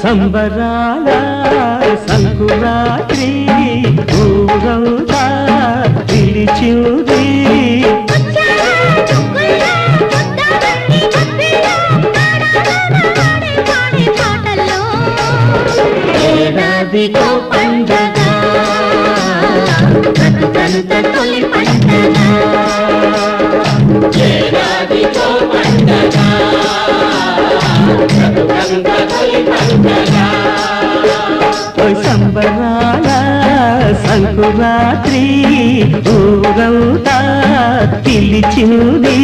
సంబరాల సంకురాత్రి ఊరంతా పిలిచింది ఏడాదికో పండగ బ్రతుకంత తొలి పండగ ఏడాదికో పండగ బ్రతుకంత తొలి పండగ సంబరాల సంకురాత్రి ఊరంతా పిలిచింది